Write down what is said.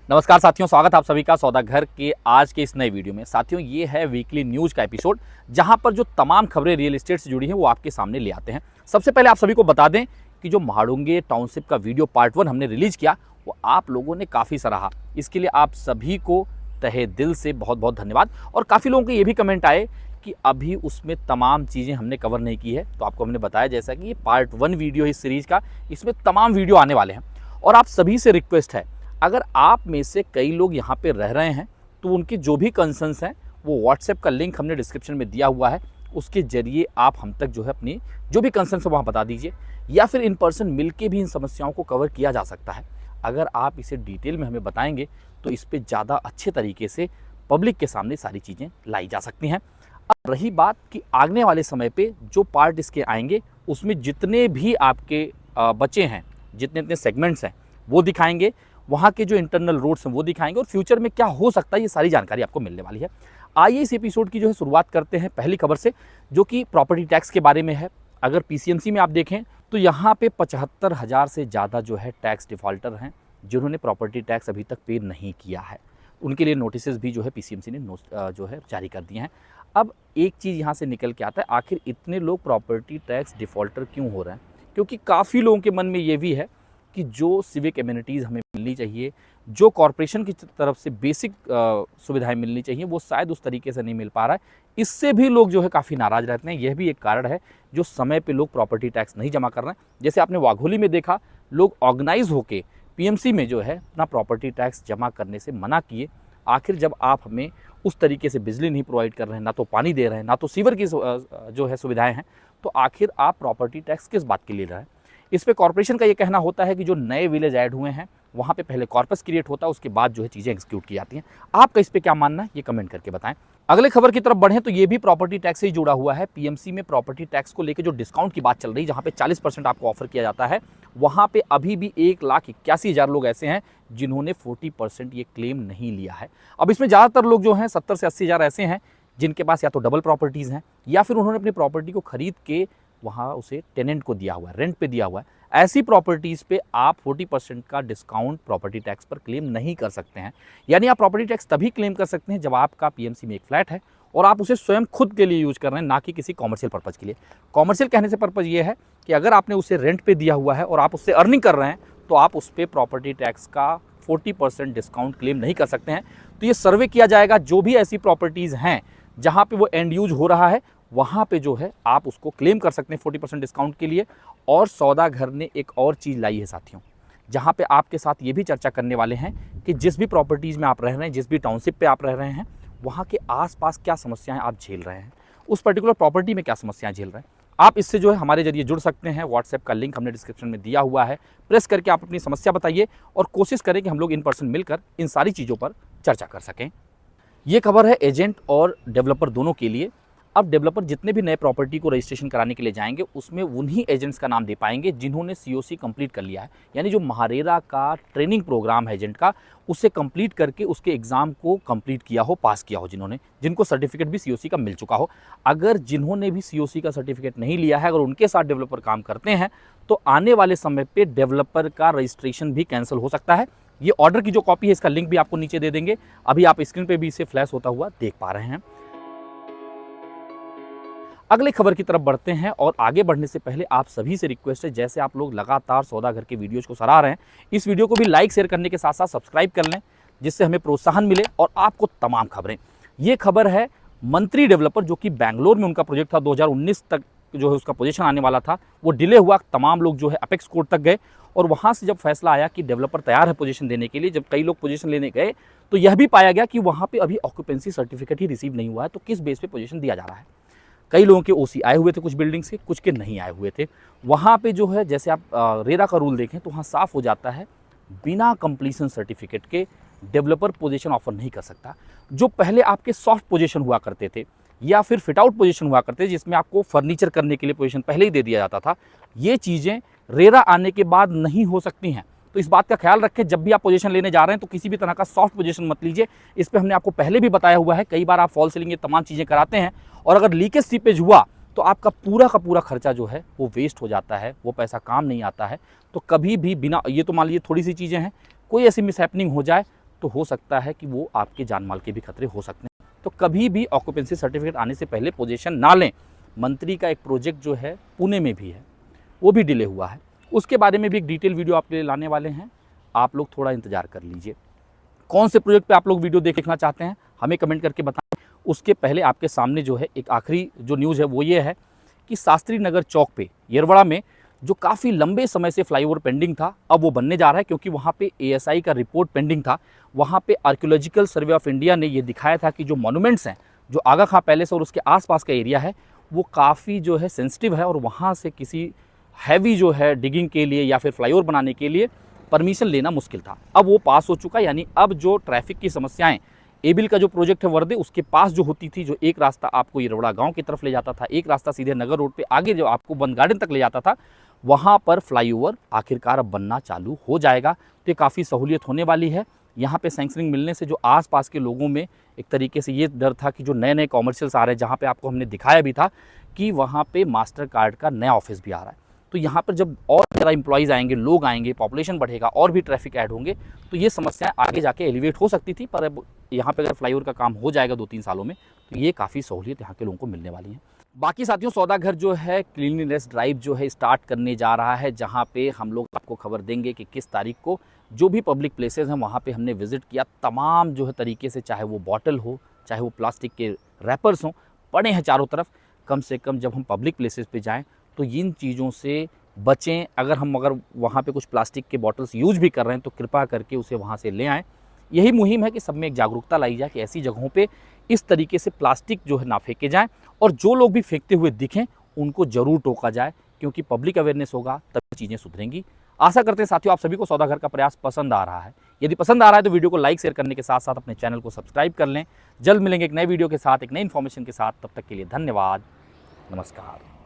नमस्कार साथियों, स्वागत है आप सभी का सौदा घर के आज के इस नए वीडियो में। साथियों, ये है वीकली न्यूज़ का एपिसोड जहां पर जो तमाम खबरें रियल एस्टेट से जुड़ी हैं वो आपके सामने ले आते हैं। सबसे पहले आप सभी को बता दें कि जो महाडुंगे टाउनशिप का वीडियो पार्ट 1 हमने रिलीज किया वो आप लोगों ने काफ़ी सराहा। इसके लिए आप सभी को तहे दिल से बहुत बहुत धन्यवाद। और काफ़ी लोगों के ये भी कमेंट आए कि अभी उसमें तमाम चीज़ें हमने कवर नहीं की है, तो आपको हमने बताया जैसा कि ये पार्ट 1 वीडियो है इस सीरीज़ का, इसमें तमाम वीडियो आने वाले हैं। और आप सभी से रिक्वेस्ट है, अगर आप में से कई लोग यहाँ पे रह रहे हैं तो उनके जो भी कंसर्न्स हैं वो व्हाट्सएप का लिंक हमने डिस्क्रिप्शन में दिया हुआ है, उसके जरिए आप हम तक जो है अपनी जो भी कंसर्न्स है वहाँ बता दीजिए, या फिर इन पर्सन मिल के भी इन समस्याओं को कवर किया जा सकता है। अगर आप इसे डिटेल में हमें बताएंगे तो इस पर ज़्यादा अच्छे तरीके से पब्लिक के सामने सारी चीज़ें लाई जा सकती हैं। अब रही बात कि आने वाले समय पे जो पार्ट इसके आएंगे उसमें जितने भी आपके बचे हैं, जितने इतने सेगमेंट्स हैं वो दिखाएंगे, वहाँ के जो इंटरनल रोड्स हैं वो दिखाएंगे और फ्यूचर में क्या हो सकता है ये सारी जानकारी आपको मिलने वाली है। आइए इस एपिसोड की जो है शुरुआत करते हैं पहली खबर से, जो कि प्रॉपर्टी टैक्स के बारे में है। अगर पीसीएमसी में आप देखें तो यहाँ पे 75,000 से ज़्यादा जो है टैक्स डिफ़ॉल्टर हैं जिन्होंने प्रॉपर्टी टैक्स अभी तक पे नहीं किया है। उनके लिए नोटिस भी जो है पीसीएमसी ने जो है जारी कर दिए हैं। अब एक चीज़ यहाँ से निकल के आता है, आखिर इतने लोग प्रॉपर्टी टैक्स डिफ़ॉल्टर क्यों हो रहे हैं? क्योंकि काफ़ी लोगों के मन में ये भी है कि जो सिविक एमिनिटीज़ हमें मिलनी चाहिए, जो कॉरपोरेशन की तरफ से बेसिक सुविधाएं मिलनी चाहिए, वो शायद उस तरीके से नहीं मिल पा रहा है। इससे भी लोग जो है काफ़ी नाराज़ रहते हैं। यह भी एक कारण है जो समय पे लोग प्रॉपर्टी टैक्स नहीं जमा कर रहे हैं। जैसे आपने वाघोली में देखा, लोग ऑर्गेनाइज होकर पीएमसी में जो है अपना प्रॉपर्टी टैक्स जमा करने से मना किए। आखिर जब आप हमें उस तरीके से बिजली नहीं प्रोवाइड कर रहे हैं, ना तो पानी दे रहे हैं, ना तो सीवर की जो है सुविधाएँ हैं, तो आखिर आप प्रॉपर्टी टैक्स किस बात के लिए ले रहे हैं? इस पे कॉर्पोरेशन का ये कहना होता है कि जो नए विलेज ऐड हुए हैं वहाँ पे पहले कॉर्पस क्रिएट होता है, उसके बाद जो है चीज़ें एग्जीक्यूट की जाती हैं। आपका इस पे क्या मानना है ये कमेंट करके बताएं। अगले खबर की तरफ बढ़ें तो ये भी प्रॉपर्टी टैक्स से ही जुड़ा हुआ है। पीएमसी में प्रॉपर्टी टैक्स को लेकर जो डिस्काउंट की बात चल रही है, जहाँ पे 40% आपको ऑफर किया जाता है, वहाँ पे अभी भी 1,81,000 लोग ऐसे हैं जिन्होंने 40% ये क्लेम नहीं लिया है। अब इसमें ज़्यादातर लोग जो हैं 70 से 80,000 ऐसे हैं जिनके पास या तो डबल प्रॉपर्टीज़ हैं या फिर उन्होंने अपनी प्रॉपर्टी को खरीद के वहाँ उसे टेनेंट को दिया हुआ है, रेंट पे दिया हुआ है। ऐसी प्रॉपर्टीज़ पे आप 40% का डिस्काउंट प्रॉपर्टी टैक्स पर क्लेम नहीं कर सकते हैं। यानी आप प्रॉपर्टी टैक्स तभी क्लेम कर सकते हैं जब आपका पीएमसी में एक फ्लैट है और आप उसे स्वयं खुद के लिए यूज़ कर रहे हैं, ना कि किसी कॉमर्शियल पर्पज़ के लिए। कॉमर्शियल कहने से पर्पज़ ये है कि अगर आपने उसे रेंट पे दिया हुआ है और आप उससे अर्निंग कर रहे हैं तो आप उस पर प्रॉपर्टी टैक्स का 40% डिस्काउंट क्लेम नहीं कर सकते हैं। तो ये सर्वे किया जाएगा, जो भी ऐसी प्रॉपर्टीज़ हैं जहाँ पे वो एंड यूज हो रहा है वहाँ पे जो है आप उसको क्लेम कर सकते हैं 40% डिस्काउंट के लिए। और सौदा घर ने एक और चीज़ लाई है साथियों, जहाँ पे आपके साथ ये भी चर्चा करने वाले हैं कि जिस भी प्रॉपर्टीज़ में आप रह रहे हैं, जिस भी टाउनशिप पे आप रह रहे हैं, वहाँ के आसपास क्या समस्याएं आप झेल रहे हैं, उस पर्टिकुलर प्रॉपर्टी में क्या समस्याएं झेल रहे हैं। आप इससे जो है हमारे जरिए जुड़ सकते हैं। व्हाट्सएप का लिंक हमने डिस्क्रिप्शन में दिया हुआ है, प्रेस करके आप अपनी समस्या बताइए और कोशिश करें कि हम लोग इन पर्सन मिलकर इन सारी चीज़ों पर चर्चा कर सकें। ये खबर है एजेंट और डेवलपर दोनों के लिए। अब डेवलपर जितने भी नए प्रॉपर्टी को रजिस्ट्रेशन कराने के लिए जाएंगे उसमें उन्हीं एजेंट्स का नाम दे पाएंगे जिन्होंने सीओसी कंप्लीट कर लिया है। यानी जो महारेरा का ट्रेनिंग प्रोग्राम है एजेंट का, उसे कंप्लीट करके उसके एग्ज़ाम को कंप्लीट किया हो, पास किया हो, जिनको सर्टिफिकेट भी सीओसी का मिल चुका हो। अगर जिन्होंने भी सीओसी का सर्टिफिकेट नहीं लिया है, अगर उनके साथ डेवलपर काम करते हैं तो आने वाले समय पर डेवलपर का रजिस्ट्रेशन भी कैंसिल हो सकता है। ये ऑर्डर की जो कॉपी है इसका लिंक भी आपको नीचे दे देंगे, अभी आप स्क्रीन पे भी इसे फ्लैश होता हुआ देख पा रहे हैं। अगले खबर की तरफ बढ़ते हैं और आगे बढ़ने से पहले आप सभी से रिक्वेस्ट है, जैसे आप लोग लगातार सौदा घर के वीडियोज को सराह रहे हैं, इस वीडियो को भी लाइक शेयर करने के साथ साथ सब्सक्राइब कर लें, जिससे हमें प्रोत्साहन मिले और आपको तमाम खबरें। ये खबर है मंत्री डेवलपर, जो कि बैंगलोर में उनका प्रोजेक्ट था, 2019 तक जो है उसका पोजीशन आने वाला था, वो डिले हुआ। तमाम लोग जो है अपेक्स कोर्ट तक गए और वहाँ से जब फैसला आया कि डेवलपर तैयार है पोजीशन देने के लिए, जब कई लोग पोजीशन लेने गए तो यह भी पाया गया कि वहाँ पे अभी ऑक्यूपेंसी सर्टिफिकेट ही रिसीव नहीं हुआ है। तो किस बेस पे पोजीशन दिया जा रहा है? कई लोगों के ओसी आए हुए थे कुछ बिल्डिंग्स के, कुछ के नहीं आए हुए थे। वहाँ पे जो है जैसे आप रेरा का रूल देखें तो वहाँ साफ हो जाता है, बिना कंप्लीशन सर्टिफिकेट के डेवलपर पोजीशन ऑफर नहीं कर सकता। जो पहले आपके सॉफ्ट पोजीशन हुआ करते थे या फिर फिट आउट पोजीशन हुआ करते थे, जिसमें आपको फर्नीचर करने के लिए पोजीशन पहले ही दे दिया जाता था, ये चीज़ें रेरा आने के बाद नहीं हो सकती हैं। तो इस बात का ख्याल रखें, जब भी आप पोजीशन लेने जा रहे हैं तो किसी भी तरह का सॉफ्ट पोजीशन मत लीजिए। इस पे हमने आपको पहले भी बताया हुआ है, कई बार आप फॉल सीलिंग ये तमाम चीज़ें कराते हैं और अगर लीकेज सीपेज हुआ तो आपका पूरा का पूरा खर्चा जो है वो वेस्ट हो जाता है, वो पैसा काम नहीं आता है। तो कभी भी बिना, ये तो मान लीजिए थोड़ी सी चीज़ें हैं, कोई ऐसी मिसहैपनिंग हो जाए तो हो सकता है कि वो आपके जान माल के भी खतरे हो सकते हैं। तो कभी भी ऑक्यूपेंसी सर्टिफिकेट आने से पहले पोजीशन ना लें। मंत्री का एक प्रोजेक्ट जो है पुणे में भी है, वो भी डिले हुआ है, उसके बारे में भी एक डिटेल वीडियो आपके लिए लाने वाले हैं। आप लोग थोड़ा इंतजार कर लीजिए। कौन से प्रोजेक्ट पे आप लोग वीडियो देखना चाहते हैं हमें कमेंट करके बताएं। उसके पहले आपके सामने जो है एक आखिरी जो न्यूज़ है वो ये है कि शास्त्री नगर चौक पे येरवड़ा में जो काफ़ी लंबे समय से फ्लाईओवर पेंडिंग था, अब वो बनने जा रहा है, क्योंकि वहाँ पे ASI का रिपोर्ट पेंडिंग था। वहाँ पे आर्कियोलॉजिकल सर्वे ऑफ इंडिया ने ये दिखाया था कि जो मॉन्यूमेंट्स हैं, जो आगा खां पैलेस और उसके आसपास का एरिया है, वो काफ़ी जो है सेंसिटिव है और वहाँ से किसी हैवी जो है डिगिंग के लिए या फिर फ्लाईओवर बनाने के लिए परमिशन लेना मुश्किल था। अब वो पास हो चुका है, यानी अब जो ट्रैफिक की समस्याएं एबिल का जो प्रोजेक्ट है वर्दे, उसके पास जो होती थी, जो एक रास्ता आपको येरवड़ा गांव की तरफ ले जाता था, एक रास्ता सीधे नगर रोड पे आगे जो आपको बंद गार्डन तक ले जाता था, वहाँ पर फ्लाईओवर आखिरकार अब बनना चालू हो जाएगा। तो ये काफ़ी सहूलियत होने वाली है। यहाँ पे सैंक्शनिंग मिलने से जो आसपास के लोगों में एक तरीके से ये डर था कि जो नए नए कॉमर्शियल्स आ रहे हैं, जहाँ पे आपको हमने दिखाया भी था कि वहाँ पे मास्टर कार्ड का नया ऑफिस भी आ रहा है, तो यहाँ पर जब और ज़्यादा एम्प्लॉयज़ आएंगे, लोग आएंगे, पॉपुलेशन बढ़ेगा और भी ट्रैफिक ऐड होंगे, तो ये समस्याएं आगे जाके एलिवेट हो सकती थी। पर अब यहाँ पे अगर फ्लाईओवर का काम हो जाएगा 2-3 सालों में, तो ये काफ़ी सहूलियत यहाँ के लोगों को मिलने वाली है। बाकी साथियों, सौदागर जो है क्लीनलीनेस ड्राइव जो है स्टार्ट करने जा रहा है, जहाँ पे हम लोग आपको खबर देंगे कि किस तारीख को जो भी पब्लिक प्लेसेस हैं वहाँ पे हमने विजिट किया, तमाम जो है तरीके से, चाहे वो बॉटल हो, चाहे वो प्लास्टिक के रैपर्स हों, पड़े हैं चारों तरफ। कम से कम जब हम पब्लिक प्लेसेस पे जाएं तो इन चीज़ों से बचें। अगर वहाँ पे कुछ प्लास्टिक के बॉटल्स यूज भी कर रहे हैं तो कृपा करके उसे वहाँ से ले आएँ। यही मुहिम है कि सब में एक जागरूकता लाई जाए कि ऐसी जगहों पे इस तरीके से प्लास्टिक जो है ना फेंके जाएँ, और जो लोग भी फेंकते हुए दिखें उनको ज़रूर टोका जाए, क्योंकि पब्लिक अवेयरनेस होगा तभी चीज़ें सुधरेंगी। आशा करते हैं साथियों आप सभी को सौदागर का प्रयास पसंद आ रहा है। यदि पसंद आ रहा है तो वीडियो को लाइक शेयर करने के साथ साथ अपने चैनल को सब्सक्राइब कर लें। जल्द मिलेंगे एक नए वीडियो के साथ, एक नई इन्फॉर्मेशन के साथ। तब तक के लिए धन्यवाद, नमस्कार।